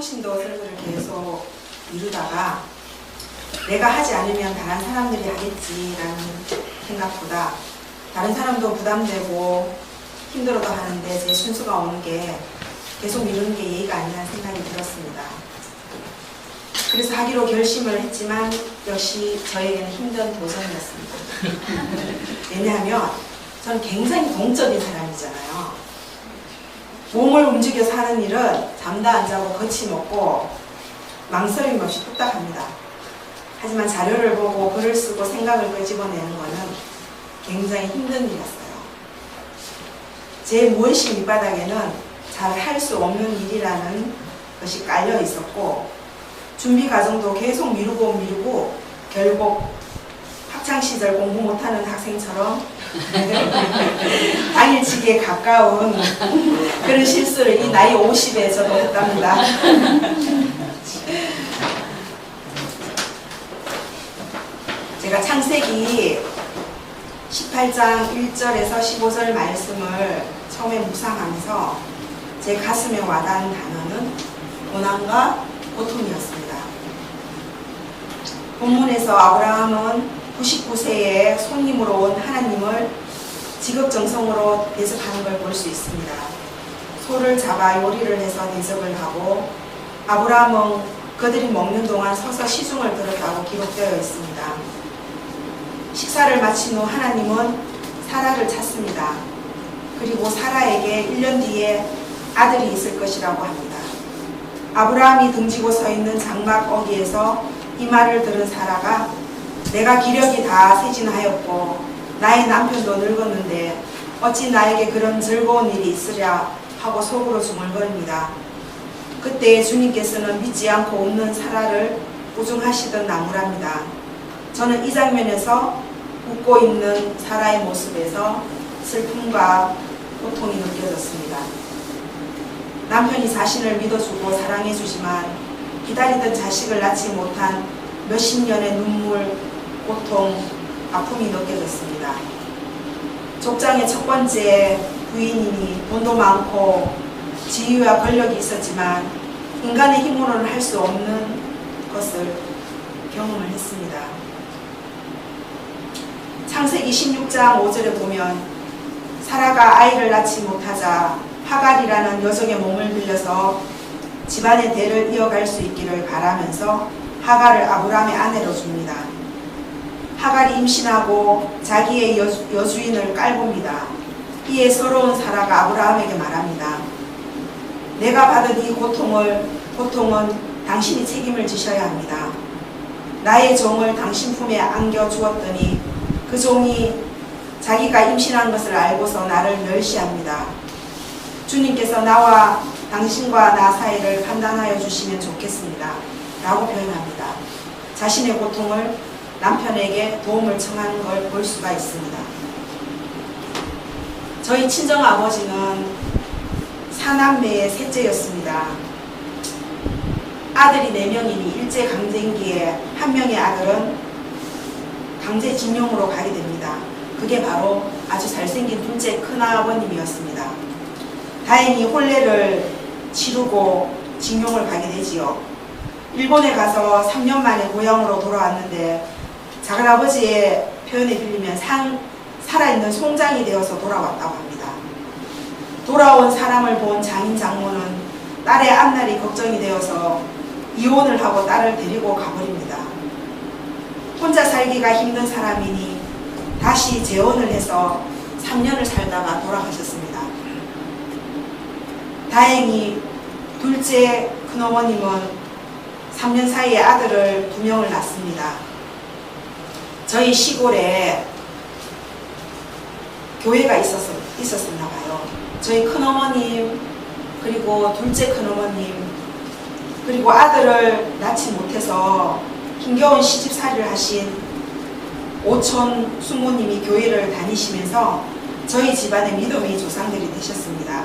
성신도 설교를 계속 미루다가 내가 하지 않으면 다른 사람들이 하겠지라는 생각보다 다른 사람도 부담되고 힘들어도 하는데 제 순서가 오는 게 계속 미루는 게 예의가 아니라는 생각이 들었습니다. 그래서 하기로 결심을 했지만 역시 저에게는 힘든 도전이었습니다. 왜냐하면 저는 굉장히 동적인 사람이잖아요. 몸을 움직여서 하는 일은 잠도 안 자고 거침없고 망설임 없이 뚝딱 합니다. 하지만 자료를 보고 글을 쓰고 생각을 끄집어내는 것은 굉장히 힘든 일이었어요. 제 무의식 밑바닥에는 잘 할 수 없는 일이라는 것이 깔려 있었고 준비 과정도 계속 미루고 결국 학창시절 공부 못하는 학생처럼 당일치기에 가까운 그런 실수를 이 나이 50에 저도 했답니다. 제가 창세기 18장 1절에서 15절 말씀을 처음에 묵상하면서 제 가슴에 와닿은 단어는 고난과 고통이었습니다. 본문에서 아브라함은 99세에 손님으로 온 하나님을 지극정성으로 대접하는 걸 볼 수 있습니다. 소를 잡아 요리를 해서 대접을 하고 아브라함은 그들이 먹는 동안 서서 시중을 들었다고 기록되어 있습니다. 식사를 마친 후 하나님은 사라를 찾습니다. 그리고 사라에게 1년 뒤에 아들이 있을 것이라고 합니다. 아브라함이 등지고 서 있는 장막 어귀에서 이 말을 들은 사라가 내가 기력이 다 쇠진하였고 나의 남편도 늙었는데 어찌 나에게 그런 즐거운 일이 있으랴 하고 속으로 중얼거립니다. 그때 주님께서는 믿지 않고 웃는 사라를 우중하시던 나무랍니다. 저는 이 장면에서 웃고 있는 사라의 모습에서 슬픔과 고통이 느껴졌습니다. 남편이 자신을 믿어주고 사랑해주지만 기다리던 자식을 낳지 못한 몇십 년의 눈물, 고통, 아픔이 느껴졌습니다. 족장의 첫 번째 부인이니 돈도 많고 지위와 권력이 있었지만 인간의 힘으로는 할 수 없는 것을 경험을 했습니다. 창세기 16장 5절에 보면 사라가 아이를 낳지 못하자 하갈이라는 여종의 몸을 빌려서 집안의 대를 이어갈 수 있기를 바라면서 하갈을 아브라함의 아내로 줍니다. 하갈이 임신하고 자기의 여주인을 깔봅니다. 이에 서러운 사라가 아브라함에게 말합니다. 내가 받은 이 고통은 당신이 책임을 지셔야 합니다. 나의 종을 당신 품에 안겨 주었더니 그 종이 자기가 임신한 것을 알고서 나를 멸시합니다. 주님께서 나와 당신과 나 사이를 판단하여 주시면 좋겠습니다. 라고 표현합니다. 자신의 고통을 남편에게 도움을 청하는 걸 볼 수가 있습니다. 저희 친정아버지는 사남매의 셋째였습니다. 아들이 4명이니 일제강점기에 한 명의 아들은 강제징용으로 가게 됩니다. 그게 바로 아주 잘생긴 둘째 큰아버님이었습니다. 다행히 혼례를 치르고 징용을 가게 되지요. 일본에 가서 3년 만에 고향으로 돌아왔는데 작은아버지의 표현에 빌리면 살아있는 송장이 되어서 돌아왔다고 합니다. 돌아온 사람을 본 장인 장모는 딸의 앞날이 걱정이 되어서 이혼을 하고 딸을 데리고 가버립니다. 혼자 살기가 힘든 사람이니 다시 재혼을 해서 3년을 살다가 돌아가셨습니다. 다행히 둘째 큰어머님은 3년 사이에 아들을 2명을 낳습니다. 저희 시골에 교회가 있었었나 봐요. 저희 큰어머님 그리고 둘째 큰어머님 그리고 아들을 낳지 못해서 힘겨운 시집살이를 하신 오촌 숙모님이 교회를 다니시면서 저희 집안의 믿음의 조상들이 되셨습니다.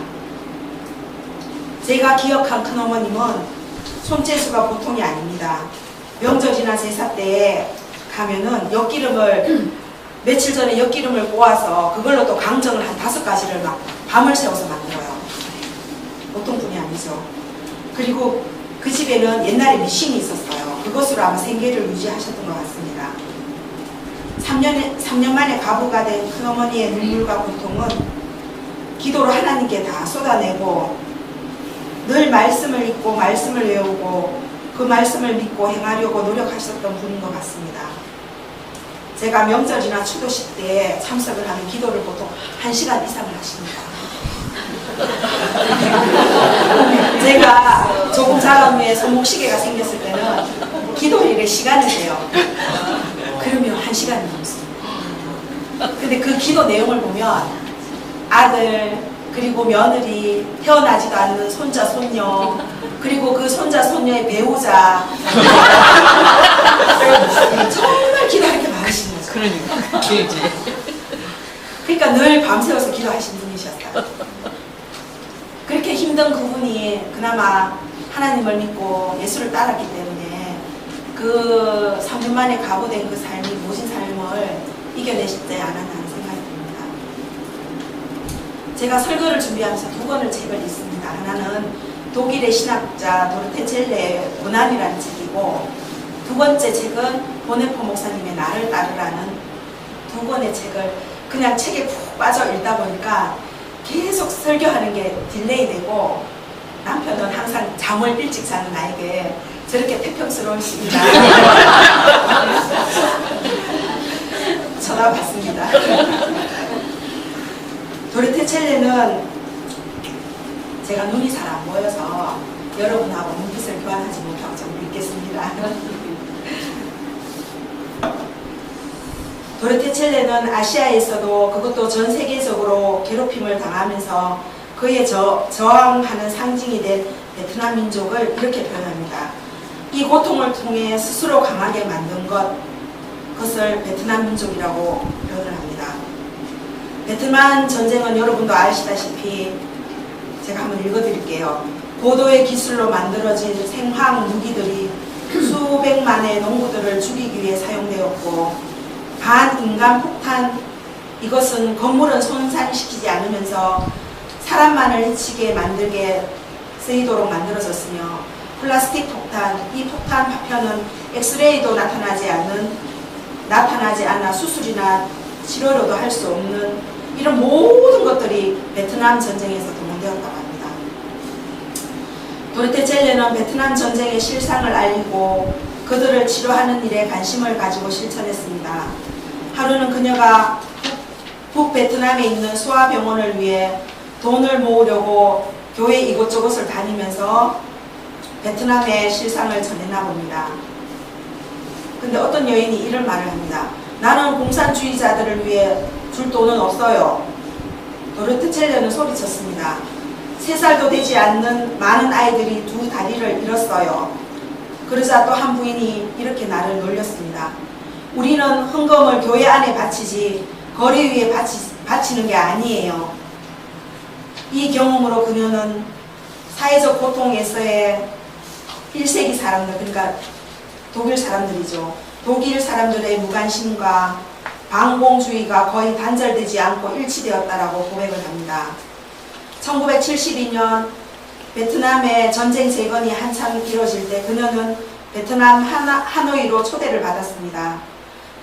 제가 기억한 큰어머님은 손재주가 보통이 아닙니다. 명절이나 제사 때에 가면은 엿기름을 며칠 전에 엿기름을 꼬아서 그걸로 또 강정을 한 5가지를 막 밤을 새워서 만들어요. 보통 분이 아니죠. 그리고 그 집에는 옛날에 미신이 있었어요. 그것으로 아마 생계를 유지하셨던 것 같습니다. 3년 만에 가부가 된 큰어머니의 눈물과 고통은 기도로 하나님께 다 쏟아내고 늘 말씀을 읽고 말씀을 외우고 그 말씀을 믿고 행하려고 노력하셨던 분인 것 같습니다. 제가 명절이나 추도식 때 참석을 하는 기도를 보통 1시간 이상을 하십니다. 제가 조금 자란 후에 손목시계가 생겼을 때는 기도일에 시간을 재요. 그러면 1시간이 넘습니다. 근데 그 기도 내용을 보면 아들, 그리고 며느리, 태어나지도 않는 손자, 손녀, 그리고 그 손자, 손녀의 배우자 정말 기도할 게 많으신 거죠. 그러니까 길지. 그러니까 늘 밤새워서 기도하신 분이셨어요. 그렇게 힘든 그분이 그나마 하나님을 믿고 예수를 따랐기 때문에 그 3년 만에 가부된 그 삶이 모진 삶을 이겨내시지 않았나 생각이 듭니다. 제가 설교를 준비하면서 2권의 책을 읽습니다. 하나는 독일의 신학자 도르테 젤레의 고난이라는 책이고, 2번째 책은 보네포 목사님의 나를 따르라는 2권의 책을 그냥 책에 푹 빠져 읽다 보니까 계속 설교하는 게 딜레이 되고, 남편은 항상 잠을 일찍 자는 나에게 저렇게 태평스러우십니다. 전화 받습니다. 도르테 첼레는 제가 눈이 잘 안 보여서 여러분하고 눈빛을 교환하지 못하고 좀 믿겠습니다. 도르테 첼레는 아시아에서도 그것도 전 세계적으로 괴롭힘을 당하면서 그에 저항하는 상징이 된 베트남 민족을 이렇게 표현합니다. 이 고통을 통해 스스로 강하게 만든 그것을 베트남 민족이라고 표현을 합니다. 베트남 전쟁은 여러분도 아시다시피 제가 한번 읽어드릴게요. 고도의 기술로 만들어진 생화학 무기들이 수백만의 농부들을 죽이기 위해 사용되었고, 반인간 폭탄, 이것은 건물은 손상시키지 않으면서 사람만을 해치게 만들게 쓰이도록 만들어졌으며, 플라스틱 폭탄, 이 폭탄 파편은 엑스레이도 나타나지 않아 수술이나 치료로도 할 수 없는 이런 모든 것들이 베트남 전쟁에서 동원되었다고 합니다. 도르테 젤레는 베트남 전쟁의 실상을 알리고 그들을 치료하는 일에 관심을 가지고 실천했습니다. 하루는 그녀가 북베트남에 있는 소아병원을 위해 돈을 모으려고 교회 이곳저곳을 다니면서 베트남의 실상을 전했나 봅니다. 근데 어떤 여인이 이런 말을 합니다. 나는 공산주의자들을 위해 줄 돈은 없어요. 도르테 첼레는 소리쳤습니다. 3살도 되지 않는 많은 아이들이 2 다리를 잃었어요. 그러자 또 한 부인이 이렇게 나를 놀렸습니다. 우리는 헌금을 교회 안에 바치지 거리 위에 바치는 게 아니에요. 이 경험으로 그녀는 사회적 고통에서의 1세기 사람들, 그러니까 독일 사람들이죠. 독일 사람들의 무관심과 반공주의가 거의 단절되지 않고 일치되었다라고 고백을 합니다. 1972년 베트남의 전쟁 재건이 한참 이뤄질 때 그녀는 베트남 하노이로 초대를 받았습니다.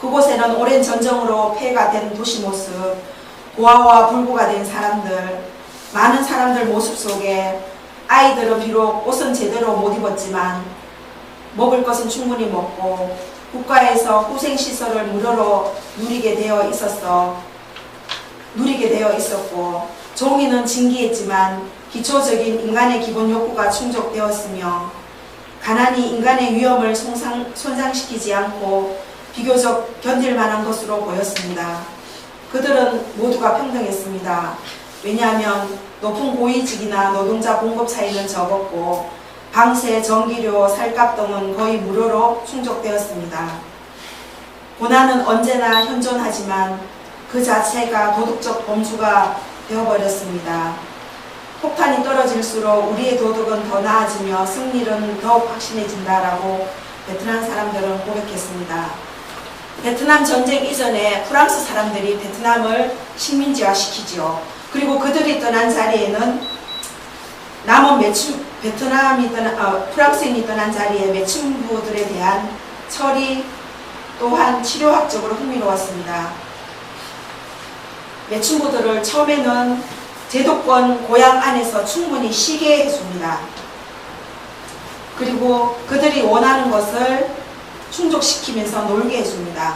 그곳에는 오랜 전쟁으로 폐해가 된 도시 모습, 고아와 불구가 된 사람들, 많은 사람들 모습 속에 아이들은 비록 옷은 제대로 못 입었지만 먹을 것은 충분히 먹고 국가에서 후생시설을 무료로 누리게 되어 있었고, 종이는 징기했지만 기초적인 인간의 기본 욕구가 충족되었으며, 가난이 인간의 위험을 손상시키지 않고 비교적 견딜 만한 것으로 보였습니다. 그들은 모두가 평등했습니다. 왜냐하면 높은 고위직이나 노동자 봉급 차이는 적었고 방세, 전기료, 살값 등은 거의 무료로 충족되었습니다. 고난은 언제나 현존하지만 그 자체가 도덕적 범주가 되어버렸습니다. 폭탄이 떨어질수록 우리의 도덕은 더 나아지며 승리는 더욱 확신해진다라고 베트남 사람들은 고백했습니다. 베트남 전쟁 이전에 프랑스 사람들이 베트남을 식민지화 시키죠. 그리고 그들이 떠난 자리에는 남은 프랑스인이 떠난 자리에 매춘부들에 대한 처리 또한 치료학적으로 흥미로웠습니다. 매춘부들을 처음에는 제도권 고향 안에서 충분히 쉬게 해줍니다. 그리고 그들이 원하는 것을 충족시키면서 놀게 해줍니다.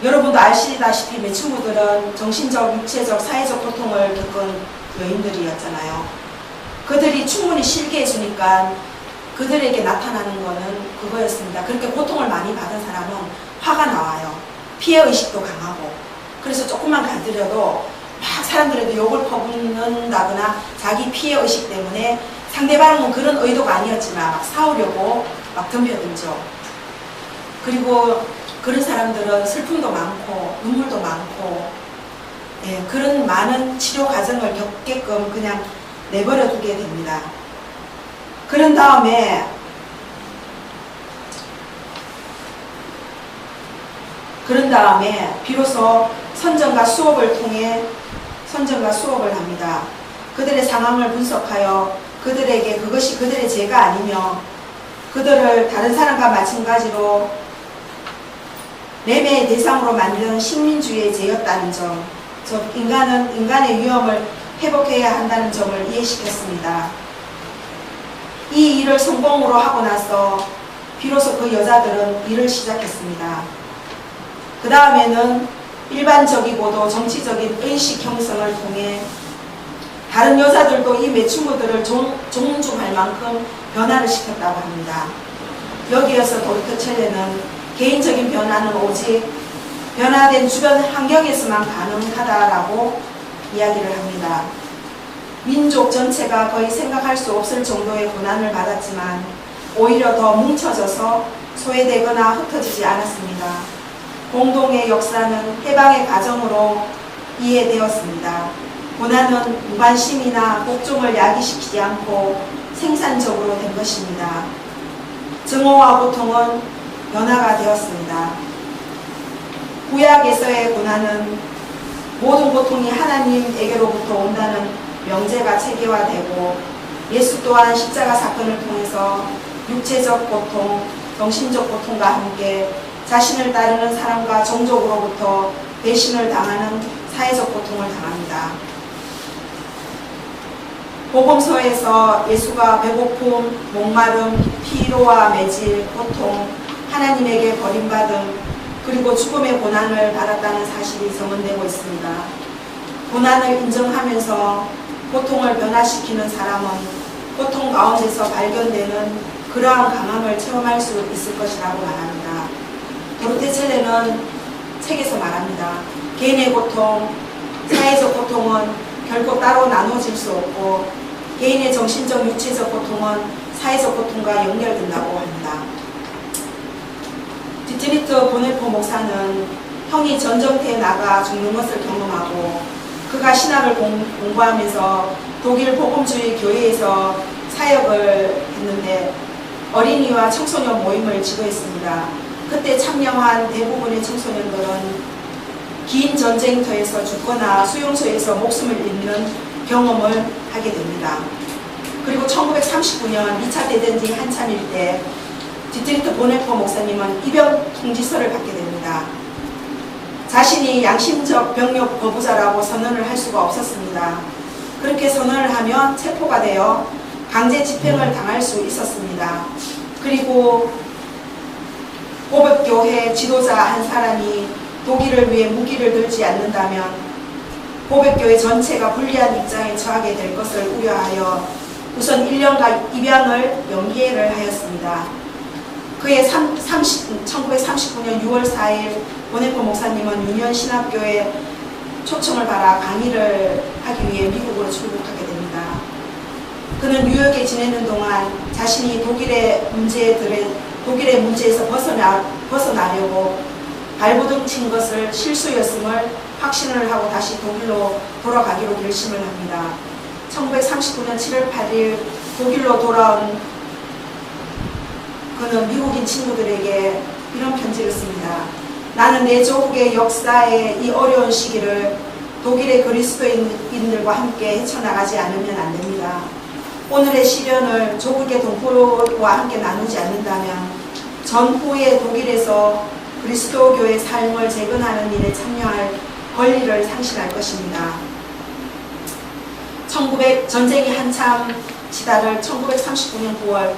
여러분도 아시다시피 매춘부들은 정신적, 육체적, 사회적 고통을 겪은 여인들이었잖아요. 그들이 충분히 쉬게 해주니까 그들에게 나타나는 거는 그거였습니다. 그렇게 고통을 많이 받은 사람은 화가 나와요. 피해의식도 강하고. 그래서 조금만 건드려도 막 사람들에게 욕을 퍼붓는다거나 자기 피해의식 때문에 상대방은 그런 의도가 아니었지만 막 싸우려고 막 덤벼들죠. 그리고 그런 사람들은 슬픔도 많고 눈물도 많고 그런 많은 치료 과정을 겪게끔 그냥 내버려 두게 됩니다. 그런 다음에 비로소 선전과 수업을 합니다. 그들의 상황을 분석하여 그들에게 그것이 그들의 죄가 아니며 그들을 다른 사람과 마찬가지로 매매의 대상으로 만든 식민주의의 죄였다는 점, 즉 인간은 인간의 위험을 회복해야 한다는 점을 이해시켰습니다. 이 일을 성공으로 하고 나서 비로소 그 여자들은 일을 시작했습니다. 그 다음에는 일반적이고도 정치적인 의식 형성을 통해 다른 여자들도 이 매춘부들을 존중할 만큼 변화를 시켰다고 합니다. 여기에서 도르테첼레는 개인적인 변화는 오직 변화된 주변 환경에서만 가능하다라고 이야기를 합니다. 민족 전체가 거의 생각할 수 없을 정도의 고난을 받았지만 오히려 더 뭉쳐져서 소외되거나 흩어지지 않았습니다. 공동의 역사는 해방의 과정으로 이해되었습니다. 고난은 무관심이나 복종을 야기시키지 않고 생산적으로 된 것입니다. 증오와 고통은 변화가 되었습니다. 구약에서의 고난은 모든 고통이 하나님에게로부터 온다는 명제가 체계화되고 예수 또한 십자가 사건을 통해서 육체적 고통, 정신적 고통과 함께 자신을 따르는 사람과 종족으로부터 배신을 당하는 사회적 고통을 당합니다. 복음서에서 예수가 배고픔, 목마름, 피로와 매질, 고통, 하나님에게 버림받음, 그리고 죽음의 고난을 받았다는 사실이 증언되고 있습니다. 고난을 인정하면서 고통을 변화시키는 사람은 고통 가운데서 발견되는 그러한 강함을 체험할 수 있을 것이라고 말합니다. 도르테첼레는 책에서 말합니다. 개인의 고통, 사회적 고통은 결코 따로 나눠질 수 없고 개인의 정신적, 육체적 고통은 사회적 고통과 연결된다고 합니다. 디트리트 보네포 목사는 형이 전쟁터에 나가 죽는 것을 경험하고 그가 신학을 공부하면서 독일 복음주의 교회에서 사역을 했는데 어린이와 청소년 모임을 지도했습니다. 그때 참여한 대부분의 청소년들은 긴 전쟁터에서 죽거나 수용소에서 목숨을 잃는 경험을 하게 됩니다. 그리고 1939년 2차 대전이 한참일 때 디트리트 보네포 목사님은 입영 통지서를 받게 됩니다. 자신이 양심적 병력 거부자라고 선언을 할 수가 없었습니다. 그렇게 선언을 하면 체포가 되어 강제 집행을 당할 수 있었습니다. 그리고 고백교회 지도자 한 사람이 독일을 위해 무기를 들지 않는다면 고백교회 전체가 불리한 입장에 처하게 될 것을 우려하여 우선 1년간 입양을 연기를 하였습니다. 그해 1939년 6월 4일 보네포 목사님은 유년 신학교에 초청을 받아 강의를 하기 위해 미국으로 출국하게 됩니다. 그는 뉴욕에 지내는 동안 자신이 독일의 문제에서 벗어나려고 발버둥 친 것을 실수였음을 확신을 하고 다시 독일로 돌아가기로 결심을 합니다. 1939년 7월 8일 독일로 돌아온 그는 미국인 친구들에게 이런 편지를 씁니다. 나는 내 조국의 역사의 이 어려운 시기를 독일의 그리스도인들과 함께 헤쳐나가지 않으면 안 됩니다. 오늘의 시련을 조국의 동포와 함께 나누지 않는다면 전후의 독일에서 그리스도교의 삶을 재건하는 일에 참여할 권리를 상실할 것입니다. 전쟁이 한참 치달을 1939년 9월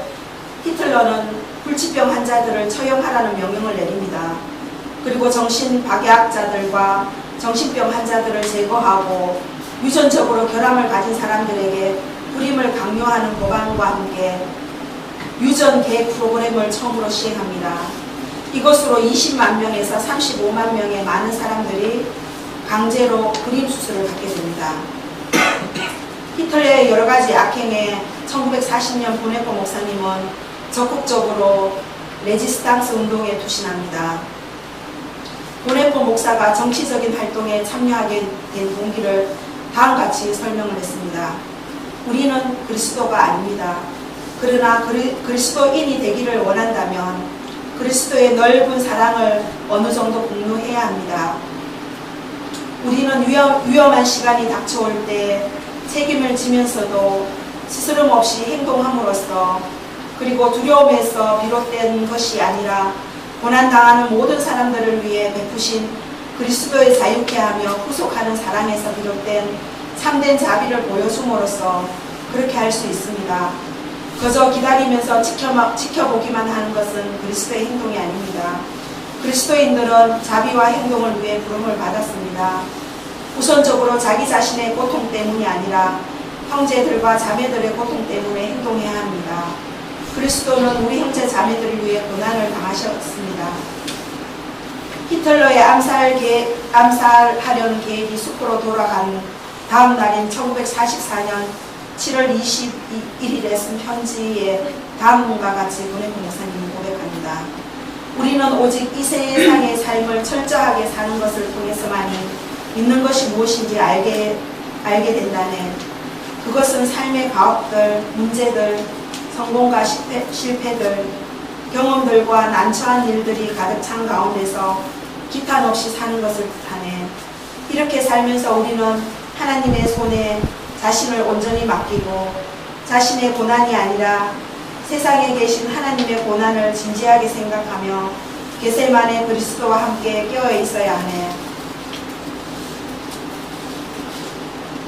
히틀러는 불치병 환자들을 처형하라는 명령을 내립니다. 그리고 정신박약자들과 정신병 환자들을 제거하고 유전적으로 결함을 가진 사람들에게 불임을 강요하는 법안과 함께 유전 계획 프로그램을 처음으로 시행합니다. 이것으로 20만 명에서 35만 명의 많은 사람들이 강제로 불임 수술을 받게 됩니다. 히틀러의 여러 가지 악행에 1940년 보네포 목사님은 적극적으로 레지스탕스 운동에 투신합니다. 보네포 목사가 정치적인 활동에 참여하게 된 동기를 다음같이 설명을 했습니다. 우리는 그리스도가 아닙니다. 그러나 그리스도인이 되기를 원한다면 그리스도의 넓은 사랑을 어느 정도 공유해야 합니다. 우리는 위험한 시간이 닥쳐올 때 책임을 지면서도 스스럼 없이 행동함으로써 그리고 두려움에서 비롯된 것이 아니라 고난당하는 모든 사람들을 위해 베푸신 그리스도의 자유케 하며 후속하는 사랑에서 비롯된 참된 자비를 보여줌으로써 그렇게 할 수 있습니다. 그저 기다리면서 지켜보기만 하는 것은 그리스도의 행동이 아닙니다. 그리스도인들은 자비와 행동을 위해 부름을 받았습니다. 우선적으로 자기 자신의 고통 때문이 아니라 형제들과 자매들의 고통 때문에 행동해야 합니다. 그리스도는 우리 형제 자매들을 위해 고난을 당하셨습니다. 히틀러의 암살하려는 계획이 숲으로 돌아간 다음 날인 1944년 7월 21일에 쓴 편지에 다음과 같이 보네포 목사님이 고백합니다. 우리는 오직 이 세상의 삶을 철저하게 사는 것을 통해서만이 믿는 것이 무엇인지 알게 된다네. 그것은 삶의 가업들, 문제들, 성공과 실패들, 경험들과 난처한 일들이 가득 찬 가운데서 기탄 없이 사는 것을 뜻하네. 이렇게 살면서 우리는 하나님의 손에 자신을 온전히 맡기고 자신의 고난이 아니라 세상에 계신 하나님의 고난을 진지하게 생각하며 겟세마네 그리스도와 함께 깨어 있어야 하네.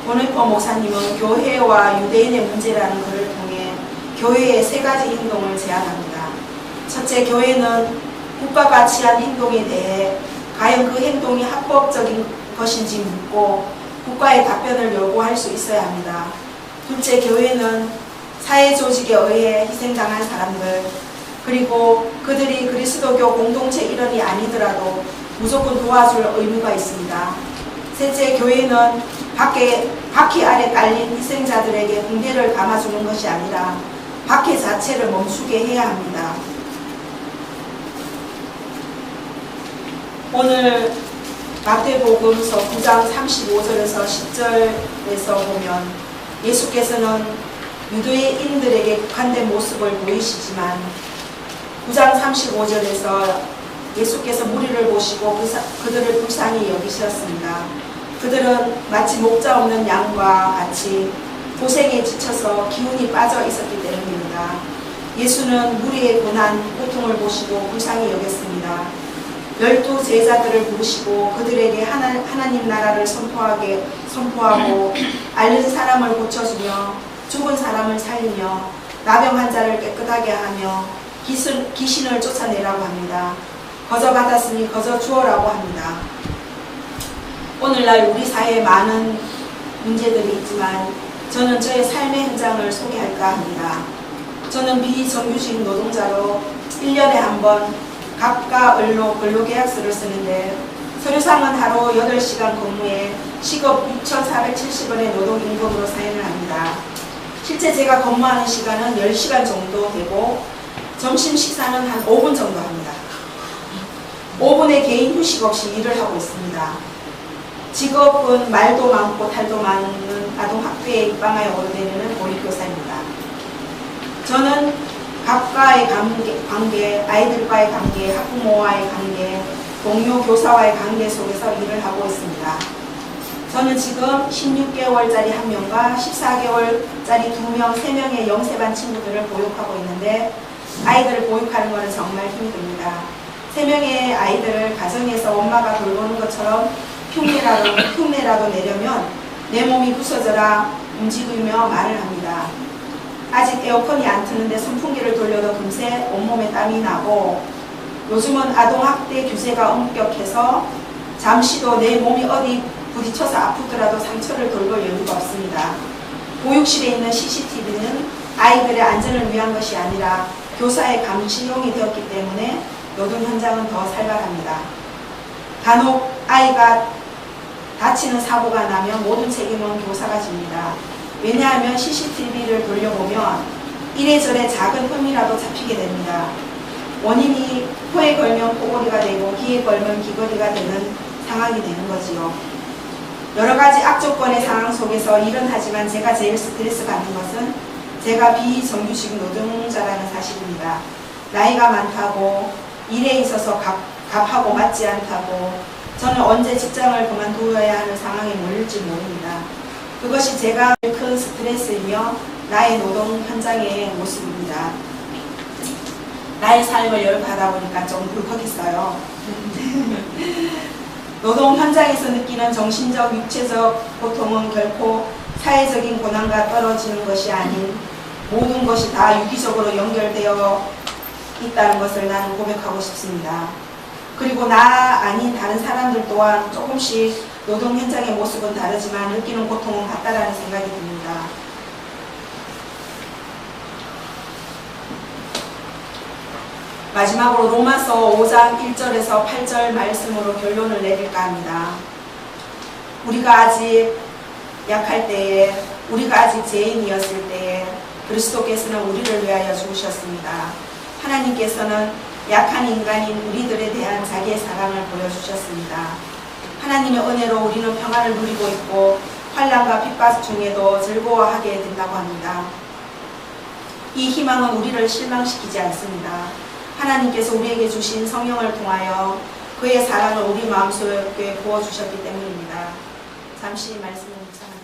보네포 목사님은 교회와 유대인의 문제라는 글을 통해 교회의 세 가지 행동을 제안합니다. 첫째, 교회는 국가가 취한 행동에 대해 과연 그 행동이 합법적인 것인지 묻고 국가의 답변을 요구할 수 있어야 합니다. 둘째, 교회는 사회조직에 의해 희생당한 사람들, 그리고 그들이 그리스도교 공동체 일원이 아니더라도 무조건 도와줄 의무가 있습니다. 셋째, 교회는 바퀴 아래 깔린 희생자들에게 붕대를 감아주는 것이 아니라 바퀴 자체를 멈추게 해야 합니다. 오늘 마태복음서 9장 35절에서 10절에서 보면 예수께서는 유대인들에게 국한된 모습을 보이시지만 9장 35절에서 예수께서 무리를 보시고 그들을 불쌍히 여기셨습니다. 그들은 마치 목자 없는 양과 같이 고생에 지쳐서 기운이 빠져 있었기 때문입니다. 예수는 무리의 고난, 고통을 보시고 불쌍히 여겼습니다. 12 제자들을 부르시고 그들에게 하나님 나라를 선포하고 앓는 사람을 고쳐주며 죽은 사람을 살리며 나병 환자를 깨끗하게 하며 귀신을 쫓아내라고 합니다. 거저 받았으니 거저 주어라고 합니다. 오늘날 우리 사회에 많은 문제들이 있지만 저는 저의 삶의 현장을 소개할까 합니다. 저는 비정규직 노동자로 1년에 한 번 갑과 을로 근로계약서를 쓰는데 서류상은 하루 8시간 근무에 시급 6,470원의 노동임금으로 사인을 합니다. 실제 제가 근무하는 시간은 10시간 정도 되고 점심 식사는 한 5분 정도 합니다. 5분의 개인 휴식 없이 일을 하고 있습니다. 직업은 말도 많고 탈도 많은 아동학교에 입방하여 오르내리는 보리교사입니다. 저는 갑과의 관계, 아이들과의 관계, 학부모와의 관계, 동료 교사와의 관계 속에서 일을 하고 있습니다. 저는 지금 16개월짜리 1명과 14개월짜리 2명, 3명의 영세반 친구들을 보육하고 있는데 아이들을 보육하는 것은 정말 힘이 듭니다. 3명의 아이들을 가정에서 엄마가 돌보는 것처럼 흉내라도 내려면 내 몸이 부서져라 움직이며 말을 합니다. 아직 에어컨이 안 트는데 선풍기를 돌려도 금세 온몸에 땀이 나고 요즘은 아동학대 규제가 엄격해서 잠시도 내 몸이 어디 부딪혀서 아프더라도 상처를 돌볼 여유가 없습니다. 보육실에 있는 CCTV는 아이들의 안전을 위한 것이 아니라 교사의 감시용이 되었기 때문에 노동 현장은 더 살벌합니다. 간혹 아이가 다치는 사고가 나면 모든 책임은 교사가 집니다. 왜냐하면 CCTV를 돌려보면 이래저래 작은 흠이라도 잡히게 됩니다. 원인이 코에 걸면 코골이가 되고 귀에 걸면 귀걸이가 되는 상황이 되는 거지요. 여러 가지 악조건의 상황 속에서 일은 하지만 제가 제일 스트레스 받는 것은 제가 비정규직 노동자라는 사실입니다. 나이가 많다고 일에 있어서 갑하고 맞지 않다고 저는 언제 직장을 그만두어야 하는 상황에 몰릴지 모릅니다. 그것이 제가 큰 스트레스이며 나의 노동 현장의 모습입니다. 나의 삶을 열받아 보니까 좀 울컥했어요. 노동 현장에서 느끼는 정신적, 육체적 고통은 결코 사회적인 고난과 떨어지는 것이 아닌 모든 것이 다 유기적으로 연결되어 있다는 것을 나는 고백하고 싶습니다. 그리고 나 아닌 다른 사람들 또한 조금씩 노동 현장의 모습은 다르지만 느끼는 고통은 같다라는 생각이 듭니다. 마지막으로 로마서 5장 1절에서 8절 말씀으로 결론을 내릴까 합니다. 우리가 아직 약할 때에, 우리가 아직 죄인이었을 때에 그리스도께서는 우리를 위하여 죽으셨습니다. 하나님께서는 약한 인간인 우리들에 대한 자기의 사랑을 보여주셨습니다. 하나님의 은혜로 우리는 평안을 누리고 있고 환난과 핍박 중에도 즐거워하게 된다고 합니다. 이 희망은 우리를 실망시키지 않습니다. 하나님께서 우리에게 주신 성령을 통하여 그의 사랑을 우리 마음속에 부어주셨기 때문입니다. 잠시 말씀을 묵상합니다.